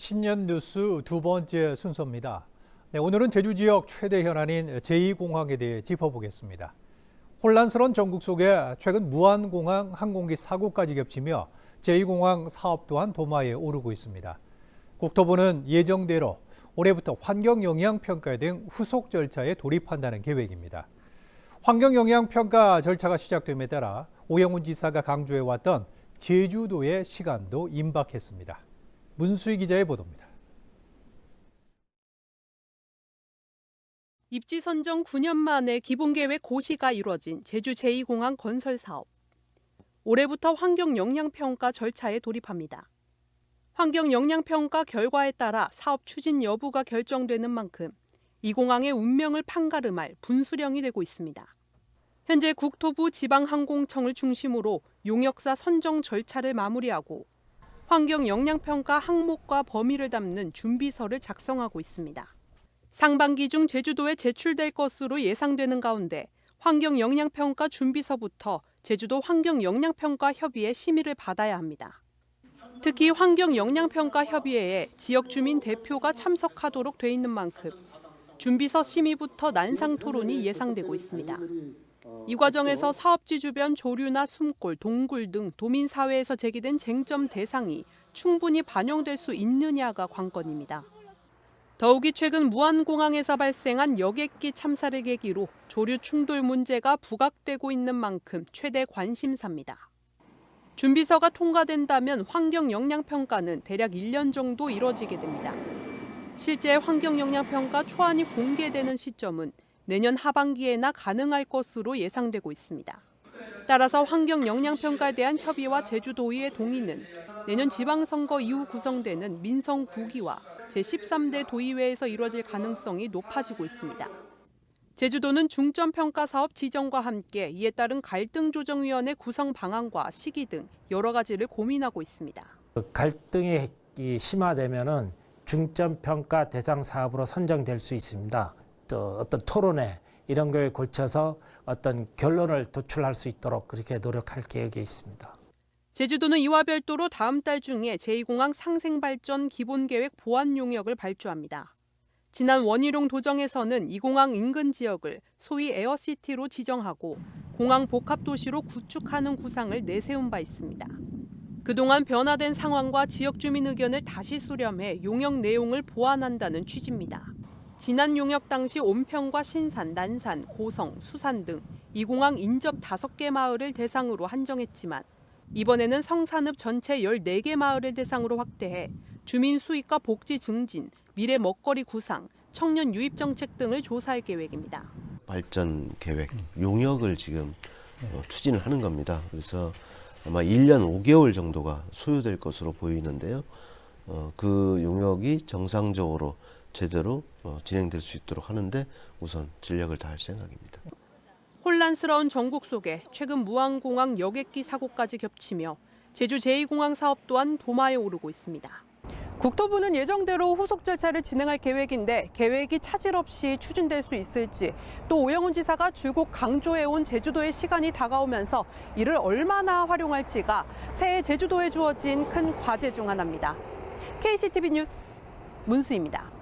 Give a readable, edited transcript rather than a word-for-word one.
신년 뉴스 두 번째 순서입니다. 네, 오늘은 제주 지역 최대 현안인 제2공항에 대해 짚어보겠습니다. 혼란스러운 전국 속에 최근 무안공항 항공기 사고까지 겹치며 제2공항 사업 또한 도마에 오르고 있습니다. 국토부는 예정대로 올해부터 환경영향평가 등 후속 절차에 돌입한다는 계획입니다. 환경영향평가 절차가 시작됨에 따라 오영훈 지사가 강조해왔던 제주도의 시간도 임박했습니다. 문수희 기자의 보도입니다. 입지 선정 9년 만에 기본계획 고시가 이뤄진 제주 제2공항 건설 사업. 올해부터 환경영향평가 절차에 돌입합니다. 환경영향평가 결과에 따라 사업 추진 여부가 결정되는 만큼 이 공항의 운명을 판가름할 분수령이 되고 있습니다. 현재 국토부 지방항공청을 중심으로 용역사 선정 절차를 마무리하고 환경영향평가 항목과 범위를 담는 준비서를 작성하고 있습니다. 상반기 중 제주도에 제출될 것으로 예상되는 가운데 환경영향평가 준비서부터 제주도 환경영향평가협의회 심의를 받아야 합니다. 특히 환경영향평가협의회에 지역 주민 대표가 참석하도록 돼 있는 만큼 준비서 심의부터 난상 토론이 예상되고 있습니다. 이 과정에서 사업지 주변 조류나 숨골, 동굴 등 도민사회에서 제기된 쟁점 대상이 충분히 반영될 수 있느냐가 관건입니다. 더욱이 최근 무안공항에서 발생한 여객기 참사를 계기로 조류 충돌 문제가 부각되고 있는 만큼 최대 관심사입니다. 준비서가 통과된다면 환경영향평가는 대략 1년 정도 이뤄지게 됩니다. 실제 환경영향평가 초안이 공개되는 시점은 내년 하반기에나 가능할 것으로 예상되고 있습니다. 따라서 환경영향평가에 대한 협의와 제주도의회 동의는 내년 지방선거 이후 구성되는 민성구기와 제13대 도의회에서 이뤄질 가능성이 높아지고 있습니다. 제주도는 중점평가사업 지정과 함께 이에 따른 갈등조정위원회 구성 방안과 시기 등 여러 가지를 고민하고 있습니다. 갈등이 심화되면은 중점평가 대상 사업으로 선정될 수 있습니다. 또 어떤 토론회 이런 거에 걸쳐서 어떤 결론을 도출할 수 있도록 그렇게 노력할 계획이 있습니다. 제주도는 이와 별도로 다음 달 중에 제2공항 상생발전 기본계획 보완 용역을 발주합니다. 지난 원희룡 도정에서는 이 공항 인근 지역을 소위 에어시티로 지정하고 공항 복합도시로 구축하는 구상을 내세운 바 있습니다. 그동안 변화된 상황과 지역 주민 의견을 다시 수렴해 용역 내용을 보완한다는 취지입니다. 지난 용역 당시 온평과 신산, 난산, 고성, 수산 등 이 공항 인접 5개 마을을 대상으로 한정했지만 이번에는 성산읍 전체 14개 마을을 대상으로 확대해 주민 수익과 복지 증진, 미래 먹거리 구상, 청년 유입 정책 등을 조사할 계획입니다. 발전 계획, 용역을 지금 추진을 하는 겁니다. 그래서 아마 1년 5개월 정도가 소요될 것으로 보이는데요. 그 용역이 정상적으로 제대로 진행될 수 있도록 하는데 우선 전력을 다할 생각입니다. 혼란스러운 전국 속에 최근 무안공항 여객기 사고까지 겹치며 제주 제2공항 사업 또한 도마에 오르고 있습니다. 국토부는 예정대로 후속 절차를 진행할 계획인데 계획이 차질 없이 추진될 수 있을지 또 오영훈 지사가 줄곧 강조해온 제주도의 시간이 다가오면서 이를 얼마나 활용할지가 새해 제주도에 주어진 큰 과제 중 하나입니다. KCTV 뉴스 문수희입니다.